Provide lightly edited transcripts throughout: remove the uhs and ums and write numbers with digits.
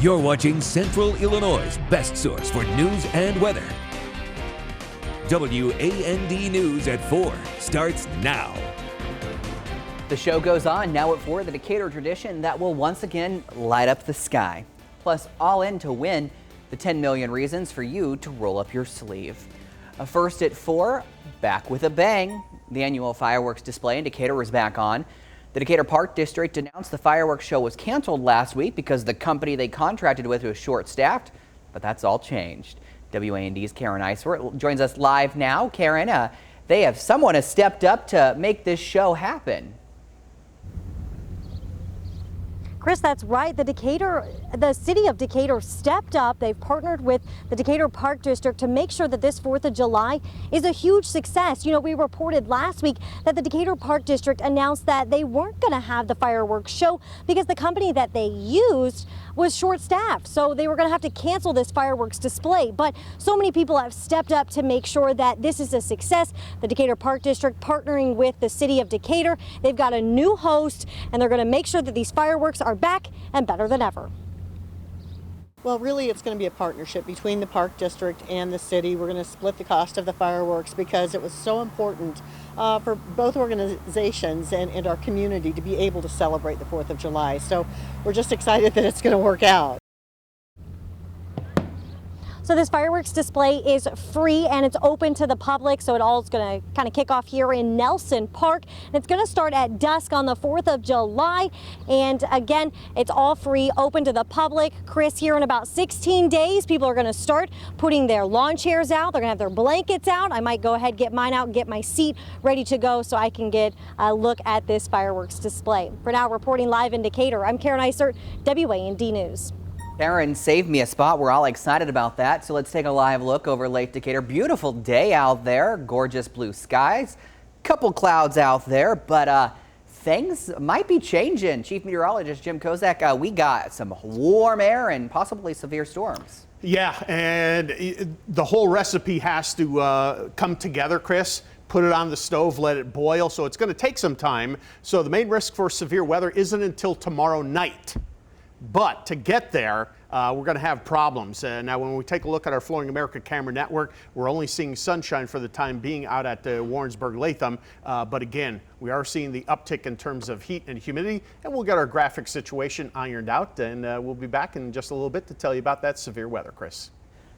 You're watching Central Illinois' best source for news and weather. WAND News at 4 starts now. The show goes on now at 4, the Decatur tradition that will once again light up the sky. Plus, all in to win the 10 million reasons for you to roll up your sleeve. First at 4, back with a bang. The annual fireworks display in Decatur is back on. The Decatur Park District announced the fireworks show was canceled last week because the company they contracted with was short-staffed, but that's all changed. WAND's Karen Eiswert joins us live now. Karen, someone has stepped up to make this show happen. Chris, that's right. The city of Decatur stepped up. They've partnered with the Decatur Park District to make sure that this 4th of July is a huge success. You know, we reported last week that the Decatur Park District announced that they weren't going to have the fireworks show because the company that they used was short-staffed. So they were going to have to cancel this fireworks display. But so many people have stepped up to make sure that this is a success. The Decatur Park District partnering with the city of Decatur. They've got a new host, and they're going to make sure that these fireworks are back and better than ever. Well, really, it's going to be a partnership between the Park District and the city. We're going to split the cost of the fireworks because it was so important for both organizations and our community to be able to celebrate the 4th of July. So we're just excited that it's going to work out. So this fireworks display is free and it's open to the public. So it all is going to kind of kick off here in Nelson Park. And it's going to start at dusk on the 4th of July. And again, it's all free, open to the public. Chris, here in about 16 days, people are going to start putting their lawn chairs out. They're going to have their blankets out. I might go ahead, get mine out, get my seat ready to go so I can get a look at this fireworks display. For now, reporting live in Decatur, I'm Karen Eiswert, WAND News. Karen saved me a spot. We're all excited about that. So let's take a live look over Lake Decatur. Beautiful day out there. Gorgeous blue skies. Couple clouds out there, but things might be changing. Chief Meteorologist Jim Kozak, we got some warm air and possibly severe storms. Yeah, and the whole recipe has to come together, Chris. Put it on the stove, let it boil. So it's going to take some time. So the main risk for severe weather isn't until tomorrow night. But to get there, we're going to have problems. Now, when we take a look at our Flooring America camera network, we're only seeing sunshine for the time being out at Warrensburg-Latham. But again, we are seeing the uptick in terms of heat and humidity, and we'll get our graphic situation ironed out. And we'll be back in just a little bit to tell you about that severe weather, Chris.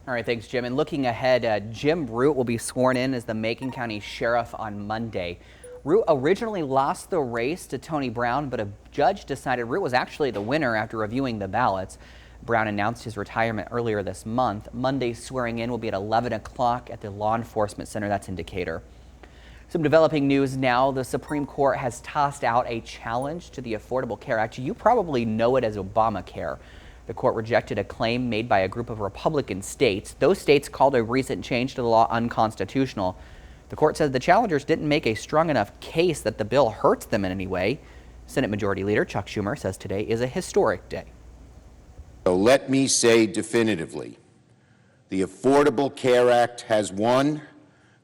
All right, thanks, Jim. And looking ahead, Jim Root will be sworn in as the Macon County Sheriff on Monday. Root originally lost the race to Tony Brown, but a judge decided Root was actually the winner after reviewing the ballots. Brown announced his retirement earlier this month. Monday's swearing in will be at 11 o'clock at the Law Enforcement Center. That's in Decatur. Some developing news now. The Supreme Court has tossed out a challenge to the Affordable Care Act. You probably know it as Obamacare. The court rejected a claim made by a group of Republican states. Those states called a recent change to the law unconstitutional. The court says the challengers didn't make a strong enough case that the bill hurts them in any way. Senate Majority Leader Chuck Schumer says today is a historic day. So let me say definitively, the Affordable Care Act has won.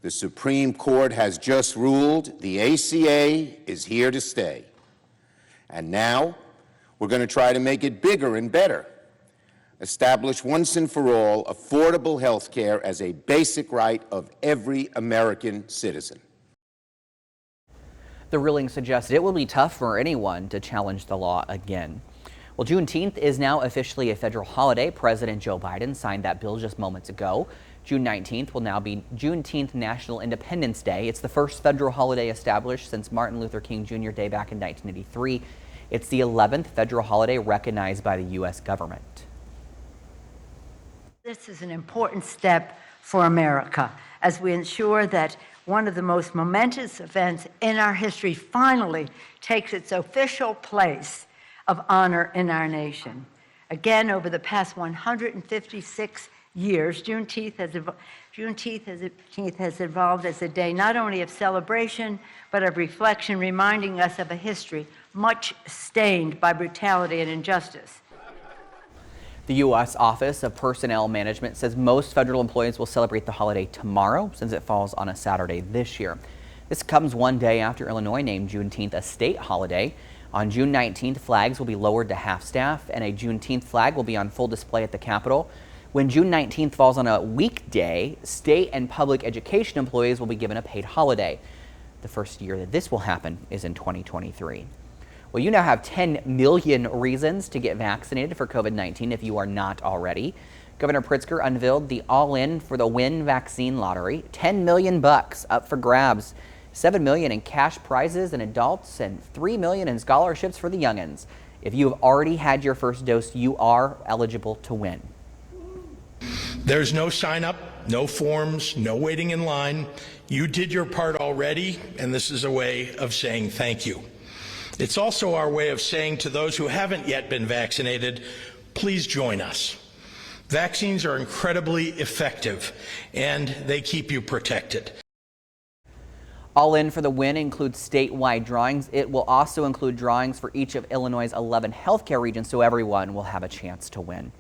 The Supreme Court has just ruled the ACA is here to stay. And now we're going to try to make it bigger and better. Establish once and for all affordable health care as a basic right of every American citizen. The ruling suggests it will be tough for anyone to challenge the law again. Well, Juneteenth is now officially a federal holiday. President Joe Biden signed that bill just moments ago. June 19th will now be Juneteenth National Independence Day. It's the first federal holiday established since Martin Luther King Jr. Day back in 1983. It's the 11th federal holiday recognized by the U.S. government. This is an important step for America as we ensure that one of the most momentous events in our history finally takes its official place of honor in our nation. Again, over the past 156 years, Juneteenth has evolved as a day not only of celebration, but of reflection, reminding us of a history much stained by brutality and injustice. The U.S. Office of Personnel Management says most federal employees will celebrate the holiday tomorrow since it falls on a Saturday this year. This comes one day after Illinois named Juneteenth a state holiday. On June 19th, flags will be lowered to half staff, and a Juneteenth flag will be on full display at the Capitol. When June 19th falls on a weekday, state and public education employees will be given a paid holiday. The first year that this will happen is in 2023. Well, you now have 10 million reasons to get vaccinated for COVID-19 if you are not already. Governor Pritzker unveiled the all-in for the Win vaccine lottery. $10 million up for grabs. $7 million in cash prizes in adults and $3 million in scholarships for the youngins. If you have already had your first dose, you are eligible to win. There's no sign up, no forms, no waiting in line. You did your part already, and this is a way of saying thank you. It's also our way of saying to those who haven't yet been vaccinated, please join us. Vaccines are incredibly effective, and they keep you protected. All in for the Win includes statewide drawings. It will also include drawings for each of Illinois' 11 healthcare regions, so everyone will have a chance to win.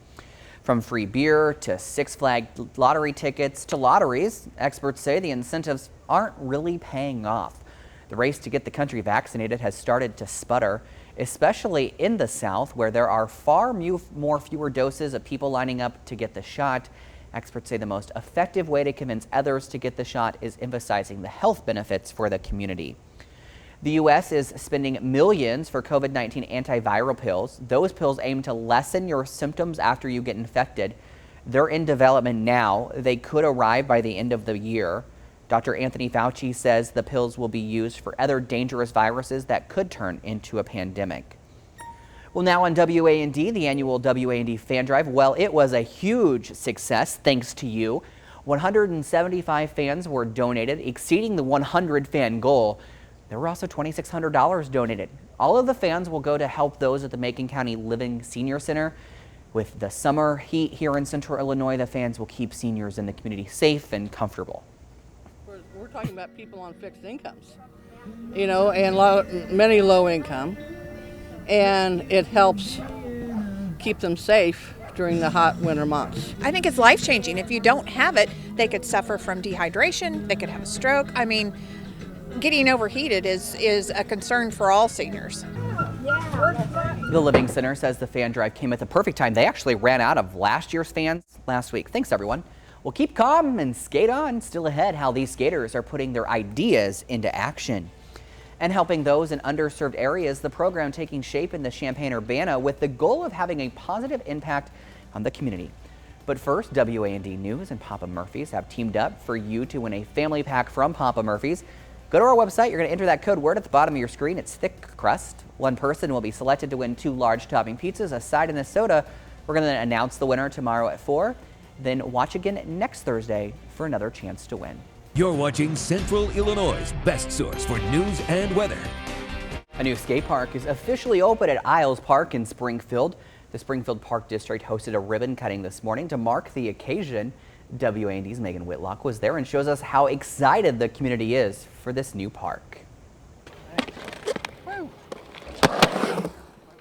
From free beer to Six Flags lottery tickets to lotteries, experts say the incentives aren't really paying off. The race to get the country vaccinated has started to sputter, especially in the South, where there are fewer doses of people lining up to get the shot. Experts say the most effective way to convince others to get the shot is emphasizing the health benefits for the community. The U.S. is spending millions for COVID-19 antiviral pills. Those pills aim to lessen your symptoms after you get infected. They're in development now. They could arrive by the end of the year. Dr. Anthony Fauci says the pills will be used for other dangerous viruses that could turn into a pandemic. Well, now on WAND, the annual WAND fan drive, well, it was a huge success thanks to you. 175 fans were donated, exceeding the 100 fan goal. There were also $2,600 donated. All of the fans will go to help those at the Macon County Living Senior Center. With the summer heat here in Central Illinois, the fans will keep seniors in the community safe and comfortable. We're talking about people on fixed incomes, and many low income, and it helps keep them safe during the hot winter months. I think it's life-changing. If you don't have it, they could suffer from dehydration, they could have a stroke. I mean, getting overheated is a concern for all seniors. The Living Center says the fan drive came at the perfect time. They actually ran out of last year's fans last week. Thanks, everyone. Well, keep calm and skate on. Still ahead, how these skaters are putting their ideas into action. And helping those in underserved areas, the program taking shape in the Champaign-Urbana with the goal of having a positive impact on the community. But first, WAND News and Papa Murphy's have teamed up for you to win a family pack from Papa Murphy's. Go to our website. You're going to enter that code word at the bottom of your screen. It's thick crust. One person will be selected to win 2 large topping pizzas, a side, and a soda. We're going to announce the winner tomorrow at 4. Then watch again next Thursday for another chance to win. You're watching Central Illinois' best source for news and weather. A new skate park is officially open at Isles Park in Springfield. The Springfield Park District hosted a ribbon cutting this morning to mark the occasion. WAND's Megan Whitlock was there and shows us how excited the community is for this new park.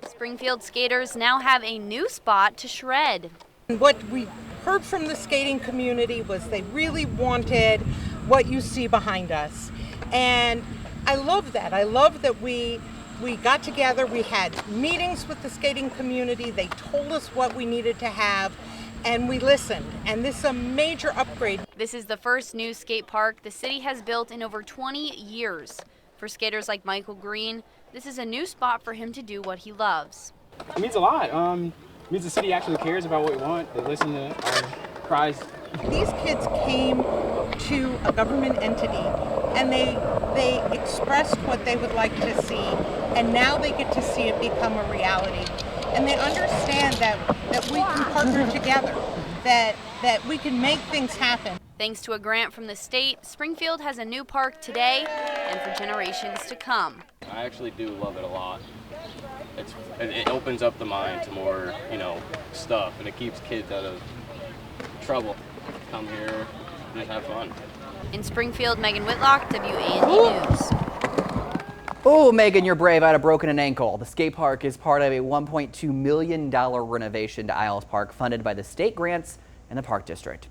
Springfield skaters now have a new spot to shred. What we heard from the skating community was they really wanted what you see behind us. And I love that. I love that we got together, we had meetings with the skating community, they told us what we needed to have, and we listened, and this is a major upgrade. This is the first new skate park the city has built in over 20 years. For skaters like Michael Green, this is a new spot for him to do what he loves. It means a lot. It means the city actually cares about what we want. They listen to our cries. These kids came to a government entity and they expressed what they would like to see, and now they get to see it become a reality. And they understand that we can partner together, that we can make things happen. Thanks to a grant from the state, Springfield has a new park today and for generations to come. I actually do love it a lot. It opens up the mind to more, stuff, and it keeps kids out of trouble. Come here, just have fun. In Springfield, Megan Whitlock, WAND News. Oh, Megan, you're brave. I'd have broken an ankle. The skate park is part of a $1.2 million renovation to Isles Park funded by the state grants and the Park District.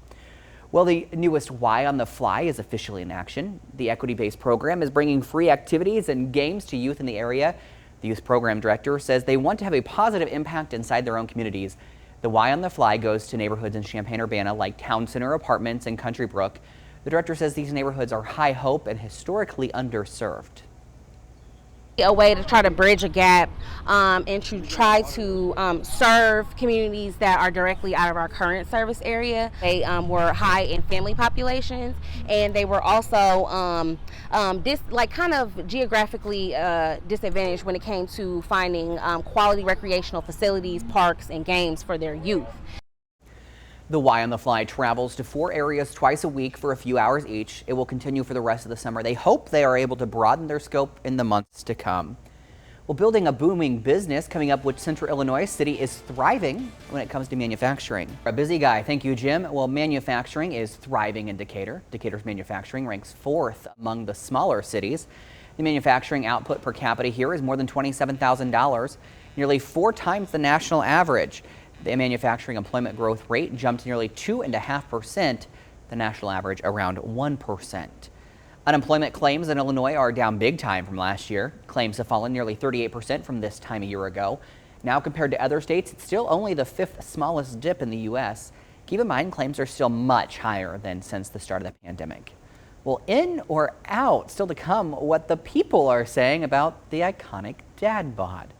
Well, the newest Y on the Fly is officially in action. The equity-based program is bringing free activities and games to youth in the area. The youth program director says they want to have a positive impact inside their own communities. The Y on the Fly goes to neighborhoods in Champaign-Urbana like Town Center Apartments and Country Brook. The director says these neighborhoods are high hope and historically underserved. A way to try to bridge a gap and to try to serve communities that are directly out of our current service area. They were high in family populations, and they were also kind of geographically disadvantaged when it came to finding quality recreational facilities, parks, and games for their youth. The Y on the Fly travels to 4 areas twice a week for a few hours each. It will continue for the rest of the summer. They hope they are able to broaden their scope in the months to come. Well, building a booming business coming up with Central Illinois City is thriving when it comes to manufacturing. A busy guy. Thank you, Jim. Well, manufacturing is thriving in Decatur. Decatur's manufacturing ranks 4th among the smaller cities. The manufacturing output per capita here is more than $27,000, nearly 4 times the national average. The manufacturing employment growth rate jumped nearly 2.5%, the national average around 1%. Unemployment claims in Illinois are down big time from last year. Claims have fallen nearly 38% from this time a year ago. Now, compared to other states, it's still only the 5th smallest dip in the U.S. Keep in mind, claims are still much higher than since the start of the pandemic. Well, in or out, still to come, what the people are saying about the iconic dad bod.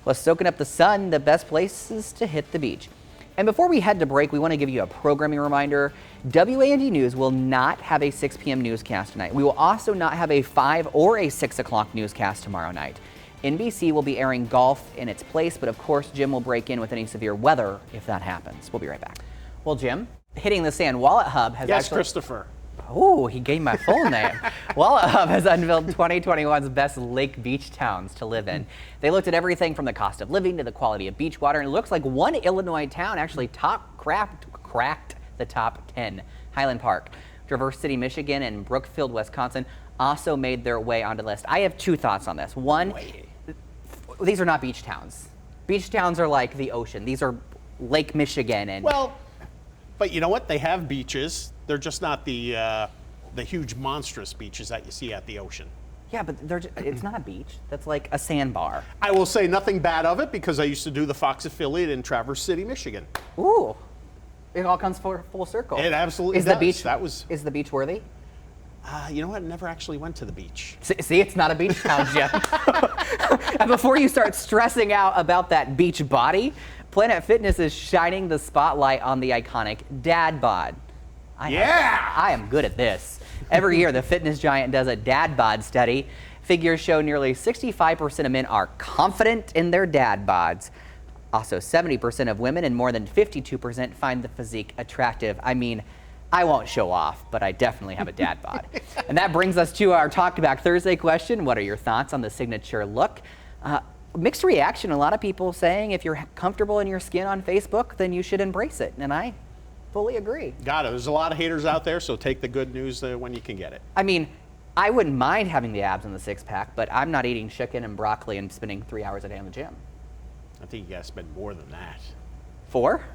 Plus, soaking up the sun, the best places to hit the beach. And before we head to break, we want to give you a programming reminder. WAND News will not have a 6 p.m. newscast tonight. We will also not have a 5 or a 6 o'clock newscast tomorrow night. NBC will be airing golf in its place, but of course, Jim will break in with any severe weather if that happens. We'll be right back. Well, Jim, Hitting the Sand Wallet Hub has Yes, Christopher. Oh, he gave my full name. Wallet Hub has unveiled 2021's best lake beach towns to live in. They looked at everything from the cost of living to the quality of beach water, and it looks like one Illinois town actually cracked the top 10. Highland Park, Traverse City, Michigan, and Brookfield, Wisconsin also made their way onto the list. I have 2 thoughts on this. One, these are not beach towns. Beach towns are like the ocean. These are Lake Michigan and... Well, but you know what? They have beaches. They're just not the huge monstrous beaches that you see at the ocean. Yeah, but it's not a beach. That's like a sandbar. I will say nothing bad of it because I used to do the Fox affiliate in Traverse City, Michigan. Ooh, it all comes full circle. It absolutely does. Is the beach worthy? You know what? I never actually went to the beach. See, it's not a beach town, Jeff. And before you start stressing out about that beach body, Planet Fitness is shining the spotlight on the iconic dad bod. I am good at this. Every year, the fitness giant does a dad bod study. Figures show nearly 65% of men are confident in their dad bods. Also, 70% of women and more than 52% find the physique attractive. I mean, I won't show off, but I definitely have a dad bod. And that brings us to our Talk Back Thursday question. What are your thoughts on the signature look? Mixed reaction. A lot of people saying if you're comfortable in your skin on Facebook, then you should embrace it. And I fully agree. Got it. There's a lot of haters out there, so take the good news when you can get it. I mean, I wouldn't mind having the abs and the 6-pack, but I'm not eating chicken and broccoli and spending 3 hours a day in the gym. I think you gotta spend more than that. 4?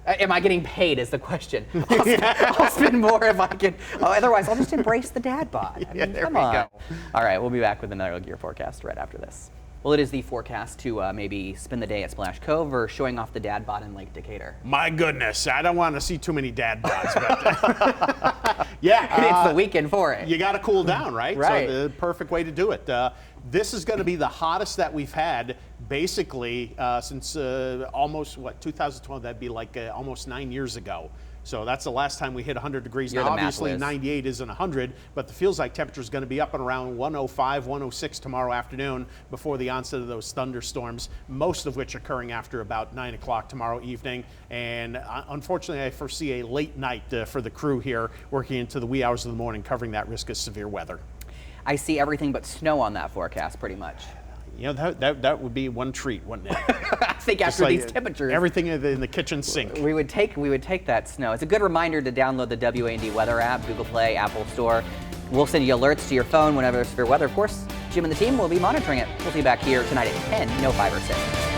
Am I getting paid is the question. I'll spend more if I can. Otherwise, I'll just embrace the dad bod. I mean, come on. All right, we'll be back with another Gear Forecast right after this. Well, it is the forecast to maybe spend the day at Splash Cove or showing off the dad bod in Lake Decatur. My goodness, I don't want to see too many dad bods, but yeah. It's the weekend for it. You got to cool down, right? Right. So the perfect way to do it. This is going to be the hottest that we've had basically since almost, 2012, that'd be like almost 9 years ago. So that's the last time we hit 100 degrees. Now, obviously, 98 isn't 100, but the feels like temperature is going to be up and around 105, 106 tomorrow afternoon before the onset of those thunderstorms, most of which occurring after about 9 o'clock tomorrow evening. And unfortunately, I foresee a late night for the crew here working into the wee hours of the morning, covering that risk of severe weather. I see everything but snow on that forecast, pretty much. You know, that would be one treat, wouldn't it? I think after these temperatures, everything in the kitchen sink. We would take that snow. It's a good reminder to download the WAND weather app, Google Play, Apple Store. We'll send you alerts to your phone whenever there's severe weather. Of course, Jim and the team will be monitoring it. We'll see you back here tonight at 10, no 5 or 6.